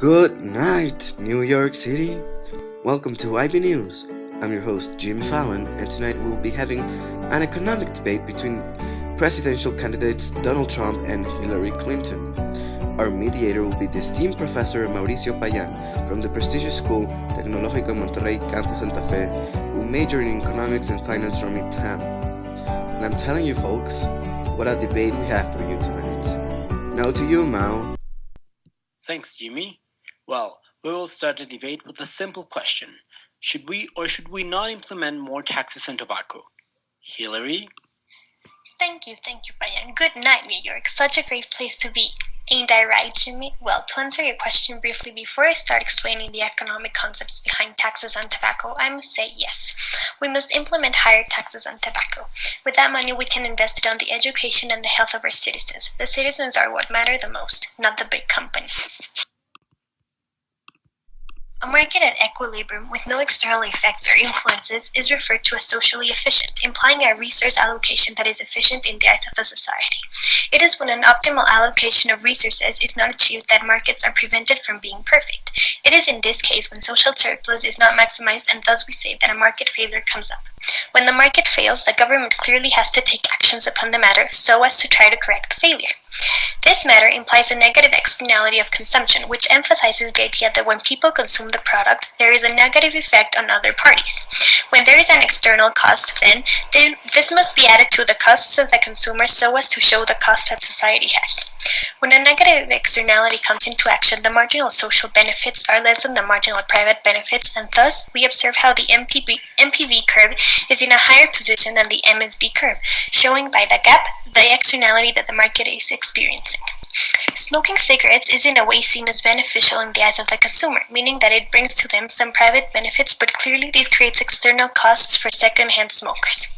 Good night, New York City. Welcome to IB News. I'm your host, Jimmy Fallon, and tonight we'll be having an economic debate between presidential candidates Donald Trump and Hillary Clinton. Our mediator will be the esteemed Professor Mauricio Payan from the prestigious school Tecnológico Monterrey Campus Santa Fe, who majored in economics and finance from ITAM. And I'm telling you folks, what a debate we have for you tonight. Now to you, Mao. Thanks, Jimmy. Well, we will start the debate with a simple question. Should we or should we not implement more taxes on tobacco? Hillary? Thank you, Payan. Good night, New York. Such a great place to be. Ain't I right, Jimmy? Well, to answer your question briefly before I start explaining the economic concepts behind taxes on tobacco, I must say yes. We must implement higher taxes on tobacco. With that money, we can invest it on the education and the health of our citizens. The citizens are what matter the most, not the big companies. A market at equilibrium with no external effects or influences is referred to as socially efficient, implying a resource allocation that is efficient in the eyes of the society. It is when an optimal allocation of resources is not achieved that markets are prevented from being perfect. It is in this case when social surplus is not maximized, and thus we say that a market failure comes up. When the market fails, the government clearly has to take actions upon the matter so as to try to correct the failure. This matter implies a negative externality of consumption, which emphasizes the idea that when people consume the product, there is a negative effect on other parties. When there is an external cost, then this must be added to the costs of the consumer so as to show the cost that society has. When a negative externality comes into action, the marginal social benefits are less than the marginal private benefits, and thus we observe how the MPV curve is in a higher position than the MSB curve, showing by the gap the externality that the market is experiencing. Smoking cigarettes is in a way seen as beneficial in the eyes of the consumer, meaning that it brings to them some private benefits, but clearly this creates external costs for second-hand smokers.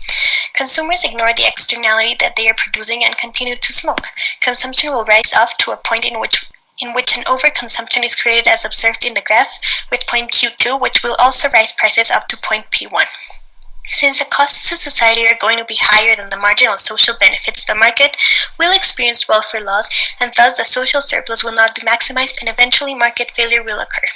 Consumers ignore the externality that they are producing and continue to smoke. Consumption will rise off to a point in which an overconsumption is created, as observed in the graph, with point Q2, which will also raise prices up to point P1. Since the costs to society are going to be higher than the marginal social benefits, the market will experience welfare loss, and thus the social surplus will not be maximized, and eventually market failure will occur.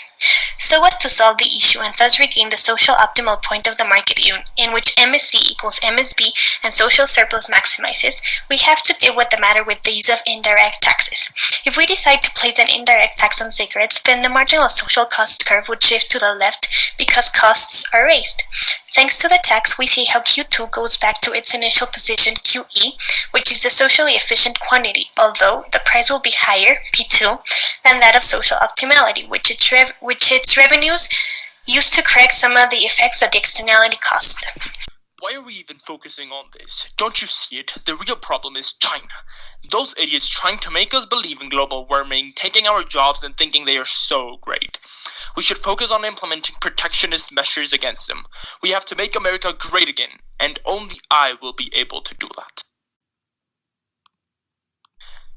So as to solve the issue and thus regain the social optimal point of the market in which MSC equals MSB and social surplus maximizes, we have to deal with the matter with the use of indirect taxes. If we decide to place an indirect tax on cigarettes, then the marginal social cost curve would shift to the left because costs are raised. Thanks to the tax, we see how Q2 goes back to its initial position QE, which is the socially efficient quantity, although the price will be higher, P2, than that of social optimality, which its revenues used to correct some of the effects that the externality caused. Why are we even focusing on this? Don't you see it? The real problem is China. Those idiots trying to make us believe in global warming, taking our jobs and thinking they are so great. We should focus on implementing protectionist measures against them. We have to make America great again, and only I will be able to do that.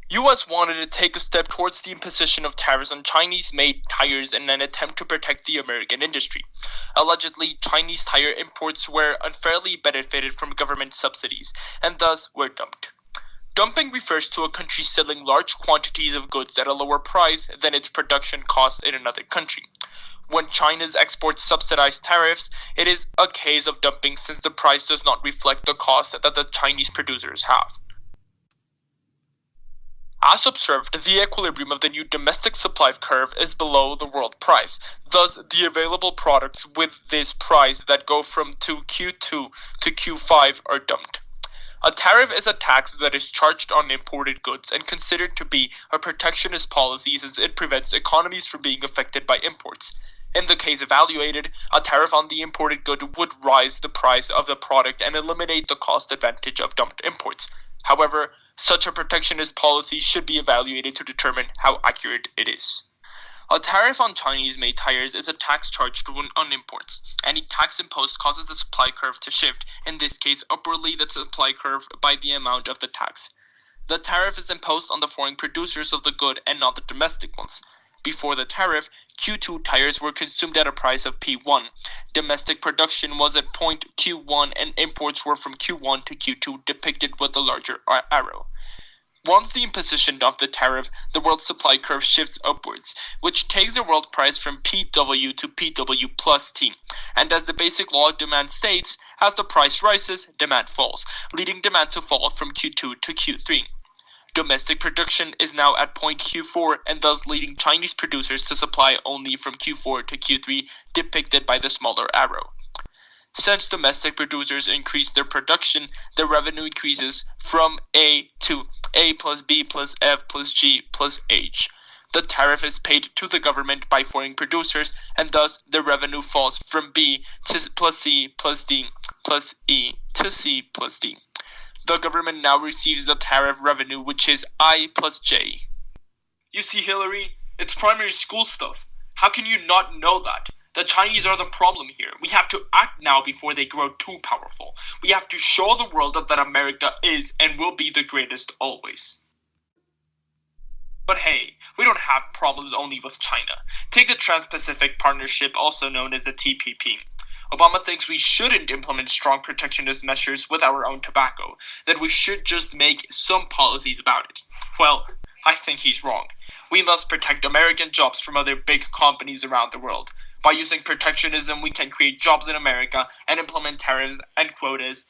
US wanted to take a step towards the imposition of tariffs on Chinese-made tires in an attempt to protect the American industry. Allegedly, Chinese tire imports were unfairly benefited from government subsidies, and thus were dumped. Dumping refers to a country selling large quantities of goods at a lower price than its production cost in another country. When China's exports subsidize tariffs, it is a case of dumping since the price does not reflect the cost that the Chinese producers have. As observed, the equilibrium of the new domestic supply curve is below the world price. Thus, the available products with this price that go from Q2 to Q5 are dumped. A tariff is a tax that is charged on imported goods and considered to be a protectionist policy since it prevents economies from being affected by imports. In the case evaluated, a tariff on the imported good would raise the price of the product and eliminate the cost advantage of dumped imports. However, such a protectionist policy should be evaluated to determine how accurate it is. A tariff on Chinese-made tires is a tax charged on imports. Any tax imposed causes the supply curve to shift, in this case upwardly the supply curve by the amount of the tax. The tariff is imposed on the foreign producers of the good and not the domestic ones. Before the tariff, Q2 tires were consumed at a price of P1. Domestic production was at point Q1 and imports were from Q1 to Q2 depicted with the larger arrow. Once the imposition of the tariff, the world supply curve shifts upwards, which takes the world price from PW to PW plus T. And as the basic law of demand states, as the price rises, demand falls, leading demand to fall from Q2 to Q3. Domestic production is now at point Q4 and thus leading Chinese producers to supply only from Q4 to Q3, depicted by the smaller arrow. Since domestic producers increase their production, their revenue increases from A to A plus B plus F plus G plus H. The tariff is paid to the government by foreign producers, and thus the revenue falls from B to plus C plus D plus E to C plus D. The government now receives the tariff revenue, which is I plus J. You see, Hillary, it's primary school stuff. How can you not know that? The Chinese are the problem here. We have to act now before they grow too powerful. We have to show the world that America is and will be the greatest always. But hey, we don't have problems only with China. Take the Trans-Pacific Partnership, also known as the TPP. Obama thinks we shouldn't implement strong protectionist measures with our own tobacco, that we should just make some policies about it. Well, I think he's wrong. We must protect American jobs from other big companies around the world. By using protectionism, we can create jobs in America and implement tariffs and quotas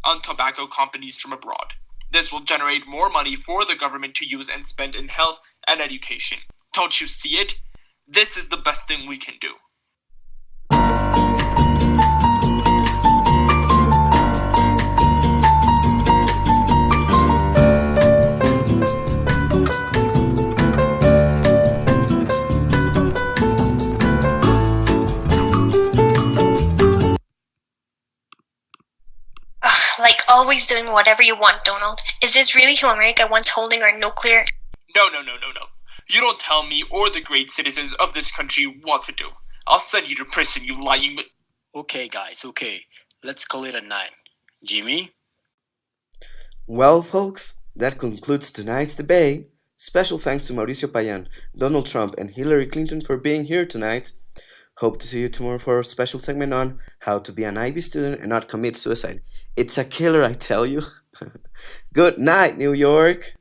on tobacco companies from abroad. This will generate more money for the government to use and spend in health and education. Don't you see it? This is the best thing we can do. Like always doing whatever you want, Donald. Is this really who America wants holding our nuclear? No. You don't tell me or the great citizens of this country what to do. I'll send you to prison, you lying... Okay, guys, okay. Let's call it a night. Jimmy? Well, folks, that concludes tonight's debate. Special thanks to Mauricio Payan, Donald Trump, and Hillary Clinton for being here tonight. Hope to see you tomorrow for a special segment on how to be an IB student and not commit suicide. It's a killer, I tell you. Good night, New York.